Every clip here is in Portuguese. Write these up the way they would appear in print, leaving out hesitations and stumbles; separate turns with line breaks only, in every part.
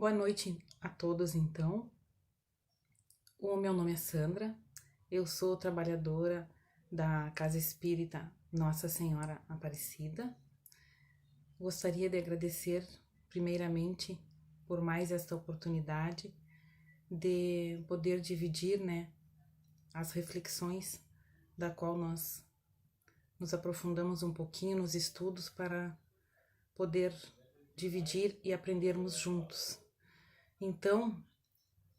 Boa noite a todos, então. O meu nome é Sandra, eu sou trabalhadora da Casa Espírita Nossa Senhora Aparecida. Gostaria de agradecer, primeiramente, por mais esta oportunidade de poder dividir, as reflexões da qual nós nos aprofundamos um pouquinho nos estudos para poder dividir e aprendermos juntos. Então,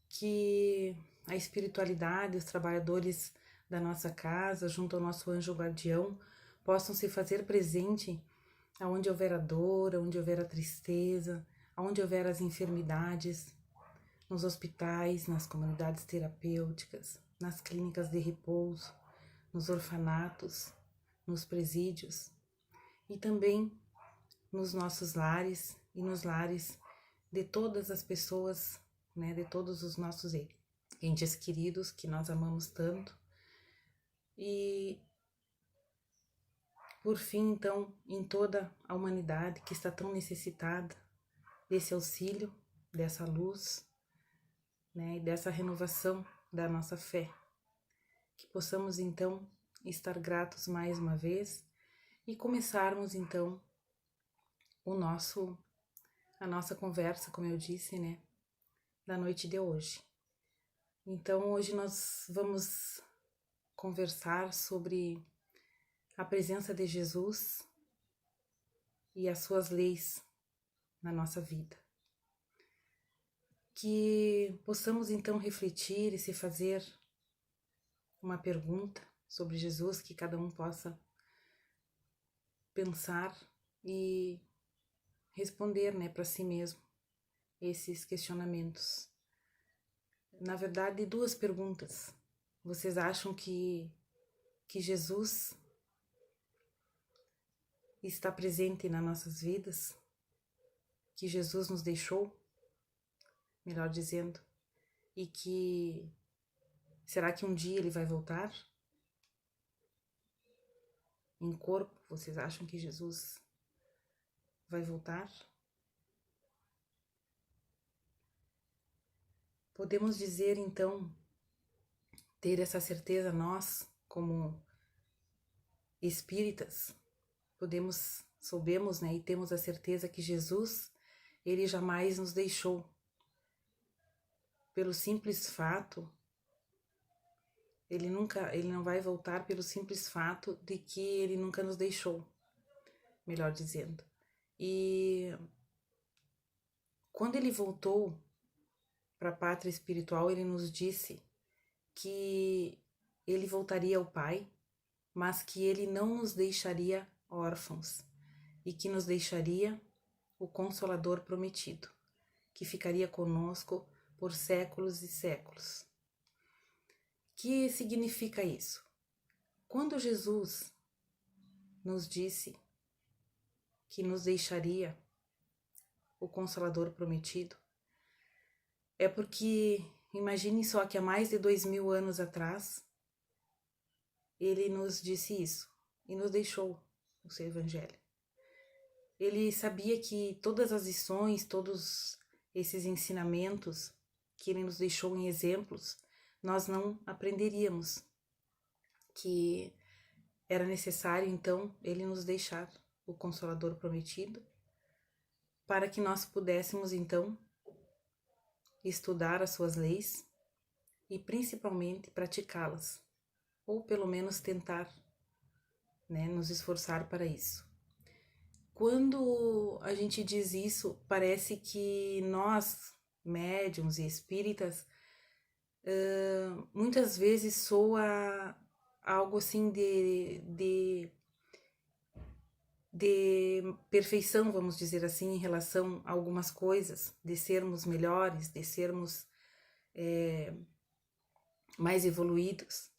que a espiritualidade, os trabalhadores da nossa casa, junto ao nosso anjo guardião, possam se fazer presente aonde houver a dor, aonde houver a tristeza, aonde houver as enfermidades, nos hospitais, nas comunidades terapêuticas, nas clínicas de repouso, nos orfanatos, nos presídios e também nos nossos lares e nos lares de todas as pessoas, de todos os nossos entes queridos que nós amamos tanto. E por fim, então, em toda a humanidade que está tão necessitada desse auxílio, dessa luz, e dessa renovação da nossa fé. Que possamos então estar gratos mais uma vez e começarmos então a nossa conversa, como eu disse, da noite de hoje. Então, hoje nós vamos conversar sobre a presença de Jesus e as suas leis na nossa vida. Que possamos então refletir e se fazer uma pergunta sobre Jesus, que cada um possa pensar e responder, para si mesmo esses questionamentos. Na verdade, duas perguntas. Vocês acham que Jesus está presente nas nossas vidas? Que Jesus nos deixou, melhor dizendo, e que será que um dia ele vai voltar? Em corpo, vocês acham que Jesus vai voltar? Podemos dizer, então, ter essa certeza nós, como espíritas, soubemos, e temos a certeza que Jesus, ele jamais nos deixou. Pelo simples fato, ele não vai voltar pelo simples fato de que ele nunca nos deixou, melhor dizendo. E quando ele voltou para a pátria espiritual, ele nos disse que ele voltaria ao Pai, mas que ele não nos deixaria órfãos e que nos deixaria o Consolador prometido, que ficaria conosco por séculos e séculos. Que significa isso? Quando Jesus nos disse que nos deixaria o Consolador prometido, é porque, imagine só que há mais de 2000 anos atrás, ele nos disse isso e nos deixou o seu Evangelho. Ele sabia que todas as lições, todos esses ensinamentos que ele nos deixou em exemplos, nós não aprenderíamos, que era necessário então ele nos deixar o Consolador prometido, para que nós pudéssemos então estudar as suas leis e principalmente praticá-las, ou pelo menos tentar, nos esforçar para isso. Quando a gente diz isso, parece que nós, médiuns e espíritas, muitas vezes soa algo assim de perfeição, vamos dizer assim, em relação a algumas coisas, de sermos melhores, de sermos mais evoluídos.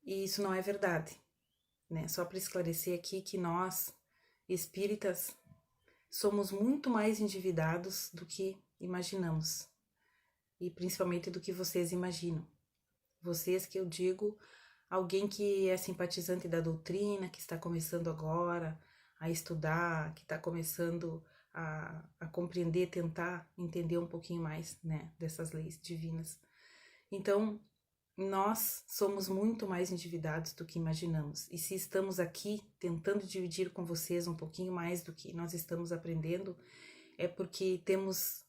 E isso não é verdade, Só para esclarecer aqui que nós, espíritas, somos muito mais endividados do que imaginamos, e principalmente do que vocês imaginam. Vocês, que eu digo, alguém que é simpatizante da doutrina, que está começando agora a estudar, que está começando a compreender, tentar entender um pouquinho mais, né, dessas leis divinas. Então, nós somos muito mais endividados do que imaginamos. E se estamos aqui tentando dividir com vocês um pouquinho mais do que nós estamos aprendendo, é porque temos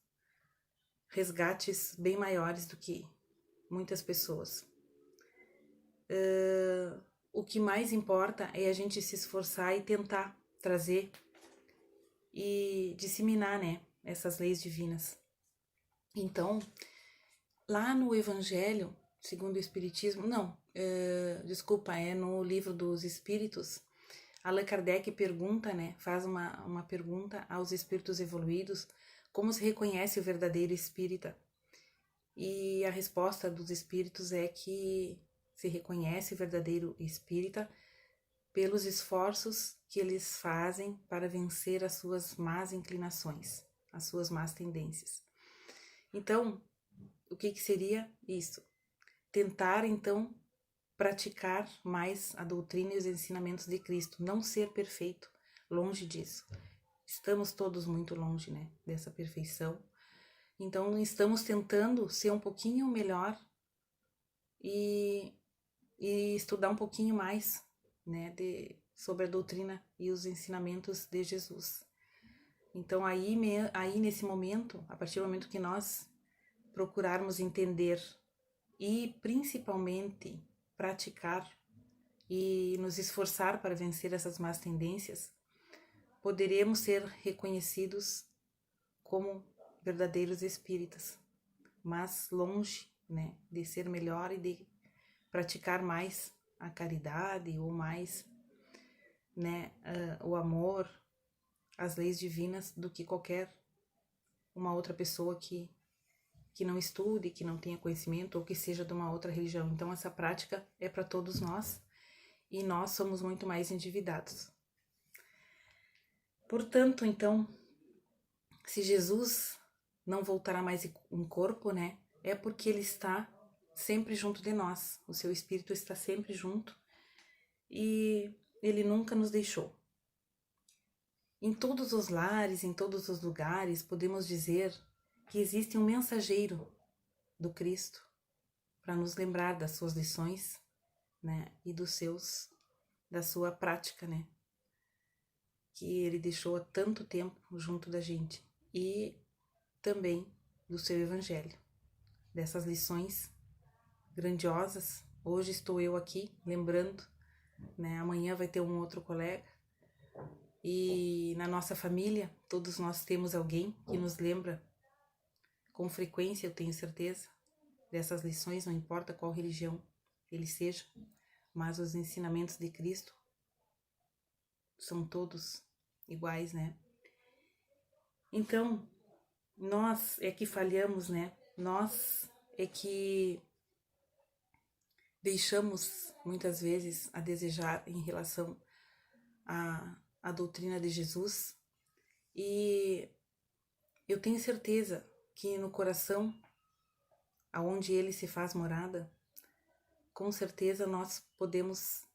resgates bem maiores do que muitas pessoas. O que mais importa é a gente se esforçar e tentar trazer e disseminar, né, essas leis divinas. Então, lá no Evangelho, segundo o Espiritismo, é no Livro dos Espíritos, Allan Kardec pergunta, né, faz uma pergunta aos espíritos evoluídos, como se reconhece o verdadeiro espírita. E a resposta dos espíritos é que se reconhece o verdadeiro espírita pelos esforços que eles fazem para vencer as suas más inclinações, as suas más tendências. Então, o que seria isso? Tentar, então, praticar mais a doutrina e os ensinamentos de Cristo, não ser perfeito, longe disso. Estamos todos muito longe, né, dessa perfeição. Então, estamos tentando ser um pouquinho melhor e estudar um pouquinho mais, né, sobre a doutrina e os ensinamentos de Jesus. Então, aí nesse momento, a partir do momento que nós procurarmos entender e principalmente praticar e nos esforçar para vencer essas más tendências, poderemos ser reconhecidos como verdadeiros espíritas, mas longe, né, de ser melhor e de praticar mais a caridade ou mais, né, o amor, as leis divinas do que qualquer uma outra pessoa que não estude, que não tenha conhecimento ou que seja de uma outra religião. Então essa prática é para todos nós e nós somos muito mais endividados. Portanto, então, se Jesus não voltará mais em corpo, né, é porque ele está sempre junto de nós. O seu Espírito está sempre junto e ele nunca nos deixou. Em todos os lares, em todos os lugares, podemos dizer que existe um mensageiro do Cristo para nos lembrar das suas lições, né, e da sua prática, né, que ele deixou há tanto tempo junto da gente, e também do seu Evangelho, dessas lições grandiosas. Hoje estou eu aqui lembrando, né, amanhã vai ter um outro colega, e na nossa família todos nós temos alguém que nos lembra com frequência, eu tenho certeza, dessas lições, não importa qual religião ele seja, mas os ensinamentos de Cristo são todos iguais, né? Então, nós é que falhamos, né? Nós é que deixamos muitas vezes a desejar em relação à doutrina de Jesus, e eu tenho certeza que no coração, aonde ele se faz morada, com certeza nós podemos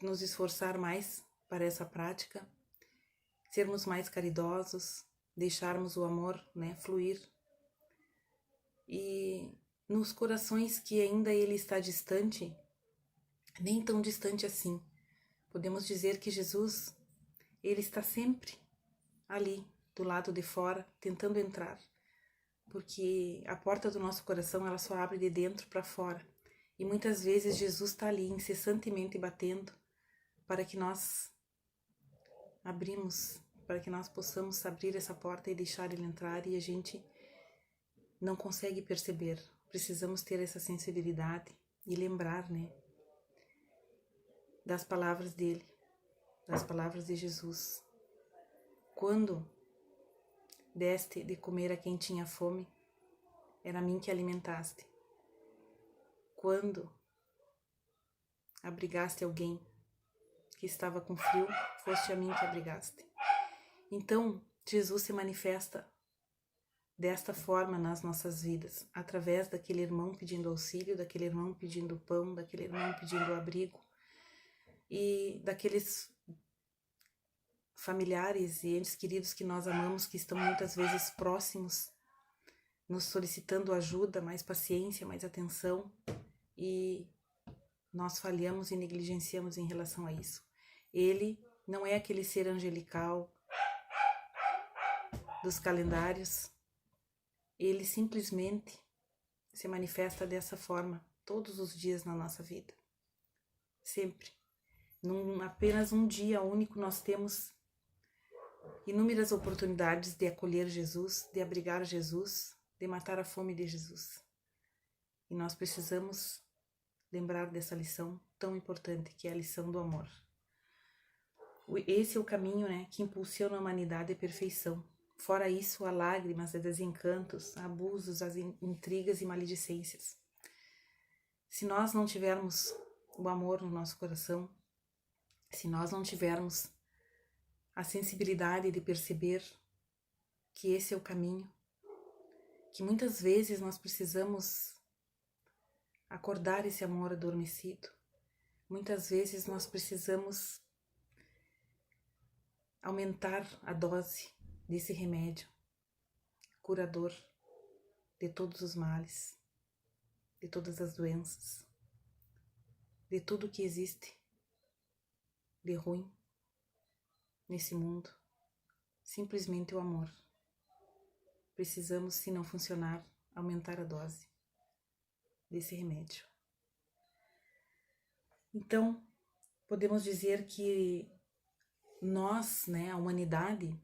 nos esforçar mais para essa prática, sermos mais caridosos, deixarmos o amor, né, fluir. E nos corações que ainda ele está distante, nem tão distante assim, podemos dizer que Jesus, ele está sempre ali, do lado de fora, tentando entrar, porque a porta do nosso coração, ela só abre de dentro para fora, e muitas vezes Jesus está ali incessantemente batendo para que nós para que nós possamos abrir essa porta e deixar ele entrar, e a gente não consegue perceber. Precisamos ter essa sensibilidade e lembrar, né, das palavras dele, das palavras de Jesus. Quando deste de comer a quem tinha fome, era a mim que alimentaste. Quando abrigaste alguém que estava com frio, foste a mim que abrigaste. Então, Jesus se manifesta desta forma nas nossas vidas, através daquele irmão pedindo auxílio, daquele irmão pedindo pão, daquele irmão pedindo abrigo, e daqueles familiares e entes queridos que nós amamos, que estão muitas vezes próximos, nos solicitando ajuda, mais paciência, mais atenção, e nós falhamos e negligenciamos em relação a isso. Ele não é aquele ser angelical dos calendários, ele simplesmente se manifesta dessa forma todos os dias na nossa vida, sempre. Num apenas um dia único nós temos inúmeras oportunidades de acolher Jesus, de abrigar Jesus, de matar a fome de Jesus. E nós precisamos lembrar dessa lição tão importante, que é a lição do amor. Esse é o caminho, né, que impulsiona a humanidade à perfeição. Fora isso, há lágrimas, há desencantos, há abusos, há intrigas e maledicências. Se nós não tivermos o amor no nosso coração, se nós não tivermos a sensibilidade de perceber que esse é o caminho, que muitas vezes nós precisamos acordar esse amor adormecido, muitas vezes nós precisamos aumentar a dose desse remédio curador de todos os males, de todas as doenças, de tudo que existe de ruim nesse mundo. Simplesmente o amor. Precisamos, se não funcionar, aumentar a dose desse remédio. Então, podemos dizer que nós, né, a humanidade,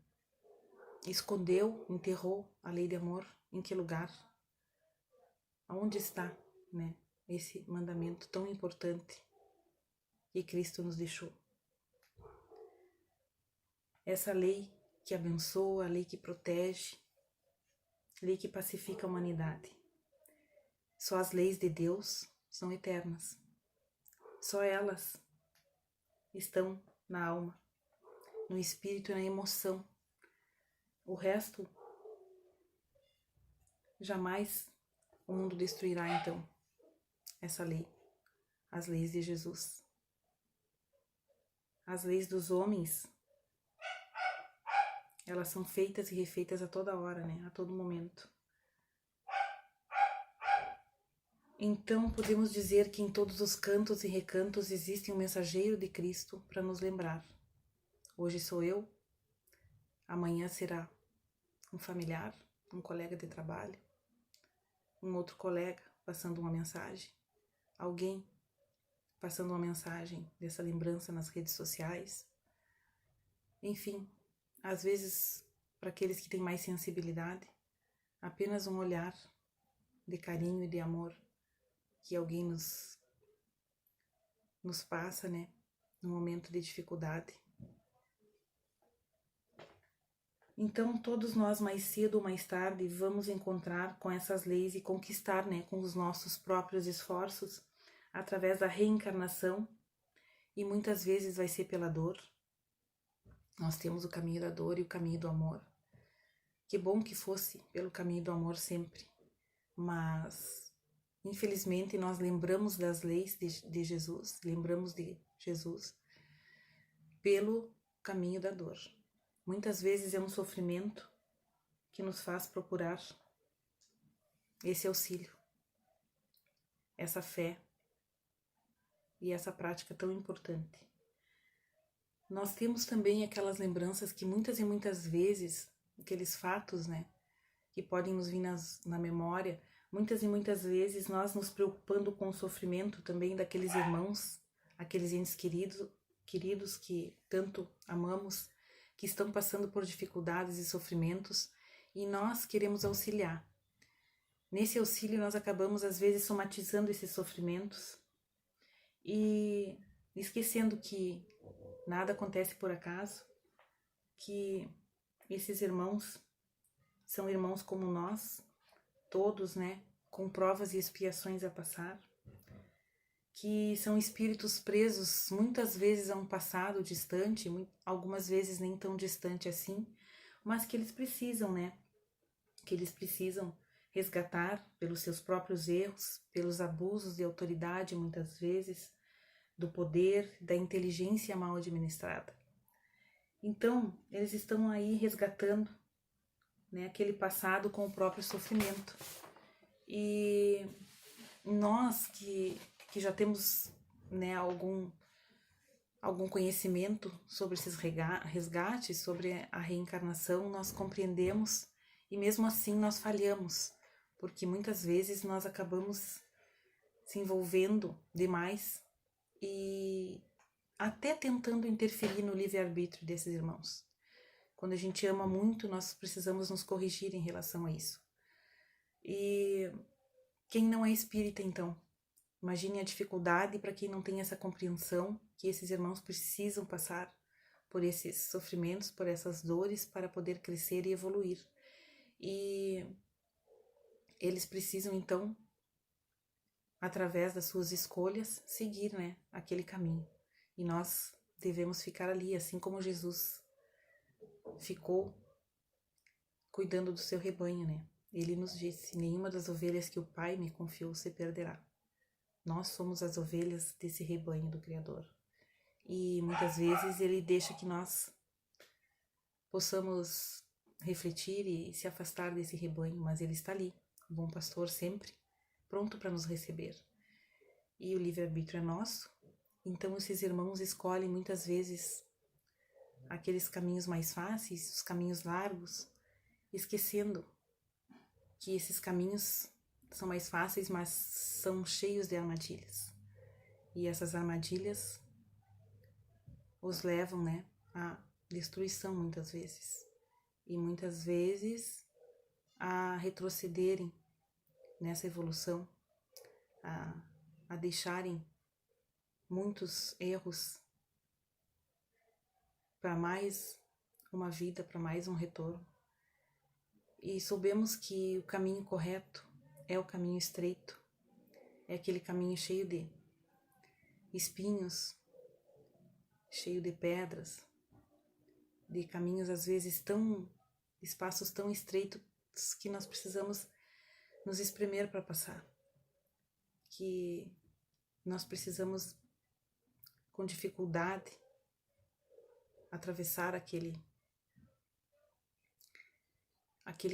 escondeu, enterrou a lei de amor. Em que lugar? Aonde está, né, esse mandamento tão importante que Cristo nos deixou? Essa lei que abençoa, a lei que protege, a lei que pacifica a humanidade. Só as leis de Deus são eternas. Só elas estão na alma, no espírito e na emoção. O resto, jamais o mundo destruirá, então, essa lei, as leis de Jesus. As leis dos homens, elas são feitas e refeitas a toda hora, né? A todo momento. Então, podemos dizer que em todos os cantos e recantos existe um mensageiro de Cristo para nos lembrar. Hoje sou eu, amanhã será um familiar, um colega de trabalho, um outro colega passando uma mensagem, alguém passando uma mensagem dessa lembrança nas redes sociais. Enfim, às vezes, para aqueles que têm mais sensibilidade, apenas um olhar de carinho e de amor que alguém nos passa, né, no momento de dificuldade. Então, todos nós, mais cedo ou mais tarde, vamos encontrar com essas leis e conquistar, né, com os nossos próprios esforços, através da reencarnação, e muitas vezes vai ser pela dor. Nós temos o caminho da dor e o caminho do amor. Que bom que fosse pelo caminho do amor sempre, mas infelizmente nós lembramos das leis de Jesus, lembramos de Jesus pelo caminho da dor. Muitas vezes é um sofrimento que nos faz procurar esse auxílio, essa fé e essa prática tão importante. Nós temos também aquelas lembranças que muitas e muitas vezes, aqueles fatos, né, que podem nos vir na memória, muitas e muitas vezes nós nos preocupando com o sofrimento também daqueles irmãos, aqueles entes queridos que tanto amamos, que estão passando por dificuldades e sofrimentos, e nós queremos auxiliar. Nesse auxílio nós acabamos às vezes somatizando esses sofrimentos e esquecendo que nada acontece por acaso, que esses irmãos são irmãos como nós, todos, né, com provas e expiações a passar, que são espíritos presos muitas vezes a um passado distante, algumas vezes nem tão distante assim, mas que eles precisam, né, que eles precisam resgatar pelos seus próprios erros, pelos abusos de autoridade muitas vezes, do poder, da inteligência mal administrada. Então, eles estão aí resgatando, né, aquele passado com o próprio sofrimento. E nós que já temos, né, algum conhecimento sobre esses resgates, sobre a reencarnação, nós compreendemos e mesmo assim nós falhamos, porque muitas vezes nós acabamos se envolvendo demais e até tentando interferir no livre-arbítrio desses irmãos. Quando a gente ama muito, nós precisamos nos corrigir em relação a isso. E quem não é espírita, então? Imagine a dificuldade para quem não tem essa compreensão que esses irmãos precisam passar por esses sofrimentos, por essas dores, para poder crescer e evoluir. E eles precisam, então, através das suas escolhas, seguir, né, aquele caminho. E nós devemos ficar ali, assim como Jesus ficou cuidando do seu rebanho, né? Ele nos disse: nenhuma das ovelhas que o Pai me confiou se perderá. Nós somos as ovelhas desse rebanho do Criador. E muitas vezes ele deixa que nós possamos refletir e se afastar desse rebanho, mas ele está ali, o bom pastor sempre pronto para nos receber. E o livre-arbítrio é nosso, então esses irmãos escolhem muitas vezes aqueles caminhos mais fáceis, os caminhos largos, esquecendo que esses caminhos são mais fáceis, mas são cheios de armadilhas. E essas armadilhas os levam, né, à destruição muitas vezes. E muitas vezes a retrocederem nessa evolução, a deixarem muitos erros para mais uma vida, para mais um retorno. E soubemos que o caminho correto é o caminho estreito, é aquele caminho cheio de espinhos, cheio de pedras, de caminhos às vezes espaços tão estreitos que nós precisamos nos espremer para passar, que nós precisamos com dificuldade atravessar aquele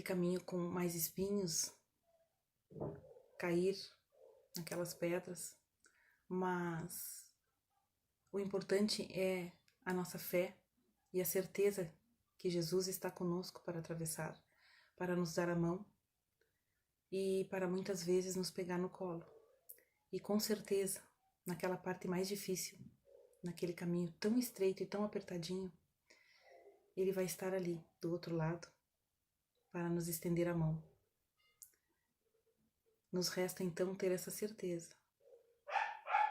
caminho com mais espinhos, cair naquelas pedras, mas o importante é a nossa fé e a certeza que Jesus está conosco para atravessar, para nos dar a mão e para muitas vezes nos pegar no colo. E com certeza, naquela parte mais difícil, naquele caminho tão estreito e tão apertadinho, Ele vai estar ali, do outro lado, para nos estender a mão. Nos resta então ter essa certeza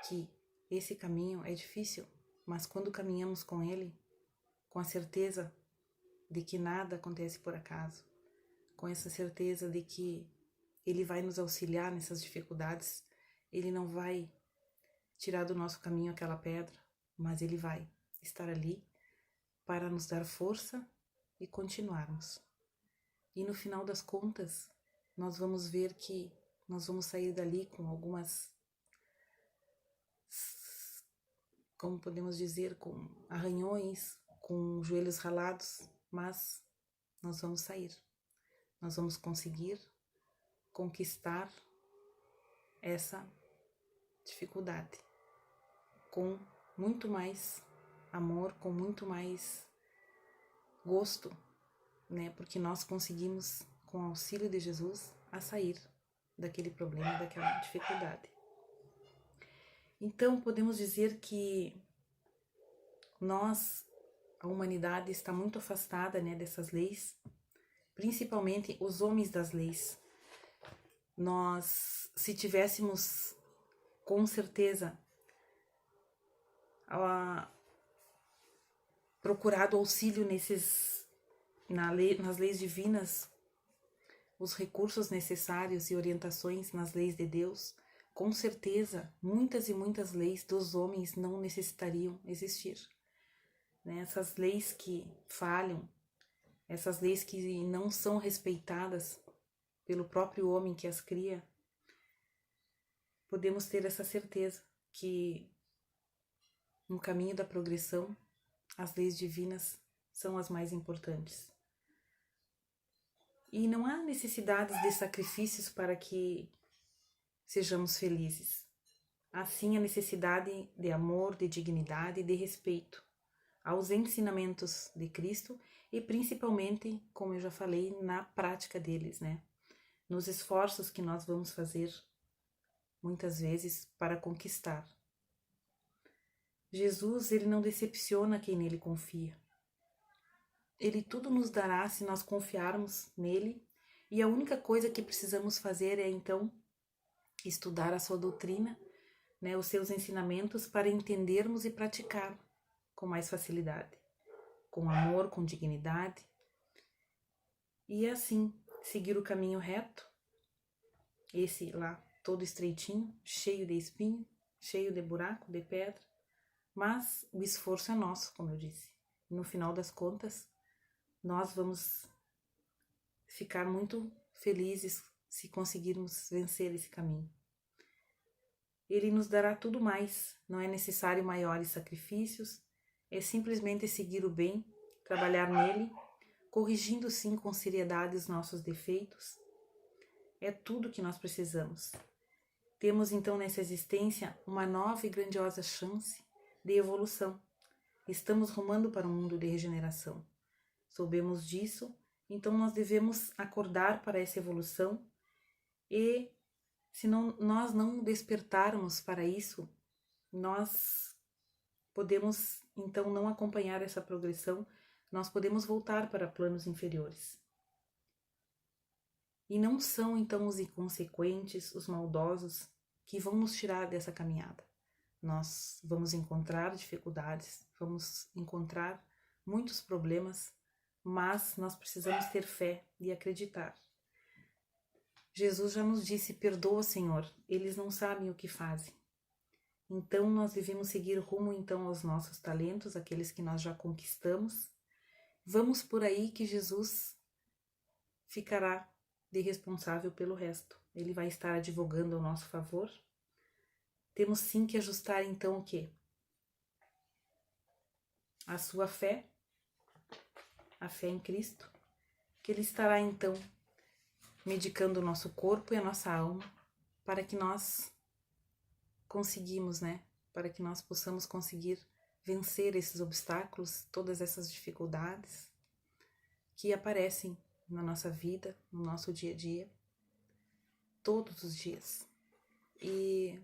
que esse caminho é difícil, mas quando caminhamos com Ele, com a certeza de que nada acontece por acaso, com essa certeza de que Ele vai nos auxiliar nessas dificuldades, Ele não vai tirar do nosso caminho aquela pedra, mas Ele vai estar ali para nos dar força e continuarmos. E no final das contas, nós vamos ver que nós vamos sair dali com algumas, como podemos dizer, com arranhões, com joelhos ralados, mas nós vamos sair. Nós vamos conseguir conquistar essa dificuldade com muito mais amor, com muito mais gosto, né? Porque nós conseguimos, com o auxílio de Jesus, a sair daquele problema, daquela dificuldade. Então, podemos dizer que nós, a humanidade, está muito afastada, né, dessas leis, principalmente os homens das leis. Nós, se tivéssemos, com certeza, procurado auxílio nas leis divinas, os recursos necessários e orientações nas leis de Deus, com certeza, muitas e muitas leis dos homens não necessitariam existir. Né? Essas leis que falham, essas leis que não são respeitadas pelo próprio homem que as cria, podemos ter essa certeza que no caminho da progressão, as leis divinas são as mais importantes. E não há necessidades de sacrifícios para que sejamos felizes. Há sim a necessidade de amor, de dignidade e de respeito aos ensinamentos de Cristo e principalmente, como eu já falei, na prática deles, né? Nos esforços que nós vamos fazer muitas vezes para conquistar. Jesus, ele não decepciona quem nele confia. Ele tudo nos dará se nós confiarmos nele, e a única coisa que precisamos fazer é então estudar a sua doutrina, né, os seus ensinamentos, para entendermos e praticar com mais facilidade, com amor, com dignidade, e assim seguir o caminho reto, esse lá todo estreitinho, cheio de espinho, cheio de buraco, de pedra, mas o esforço é nosso, como eu disse. No final das contas, nós vamos ficar muito felizes se conseguirmos vencer esse caminho. Ele nos dará tudo mais, não é necessário maiores sacrifícios, é simplesmente seguir o bem, trabalhar nele, corrigindo sim com seriedade os nossos defeitos. É tudo que nós precisamos. Temos então nessa existência uma nova e grandiosa chance de evolução. Estamos rumando para um mundo de regeneração. Soubemos disso, então nós devemos acordar para essa evolução e, se nós não despertarmos para isso, nós podemos então não acompanhar essa progressão, nós podemos voltar para planos inferiores. E não são então os inconsequentes, os maldosos, que vão nos tirar dessa caminhada. Nós vamos encontrar dificuldades, vamos encontrar muitos problemas, mas nós precisamos ter fé e acreditar. Jesus já nos disse: perdoa, Senhor, eles não sabem o que fazem. Então nós devemos seguir rumo então aos nossos talentos, aqueles que nós já conquistamos. Vamos por aí que Jesus ficará de responsável pelo resto. Ele vai estar advogando ao nosso favor. Temos sim que ajustar então o quê? A sua fé, a fé em Cristo, que Ele estará então medicando o nosso corpo e a nossa alma para que nós conseguimos, né? Para que nós possamos conseguir vencer esses obstáculos, todas essas dificuldades que aparecem na nossa vida, no nosso dia a dia, todos os dias. E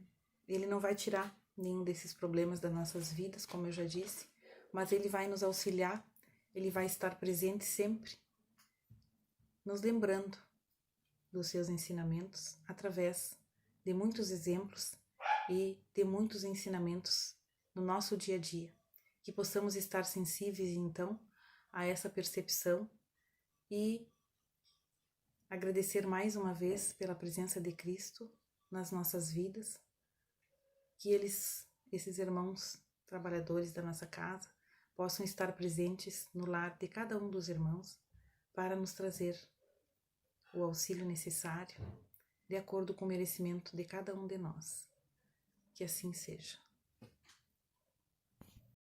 Ele não vai tirar nenhum desses problemas das nossas vidas, como eu já disse, mas Ele vai nos auxiliar, Ele vai estar presente sempre, nos lembrando dos seus ensinamentos através de muitos exemplos e de muitos ensinamentos no nosso dia a dia, que possamos estar sensíveis então a essa percepção e agradecer mais uma vez pela presença de Cristo nas nossas vidas, que esses irmãos trabalhadores da nossa casa, possam estar presentes no lar de cada um dos irmãos para nos trazer o auxílio necessário de acordo com o merecimento de cada um de nós. Que assim seja.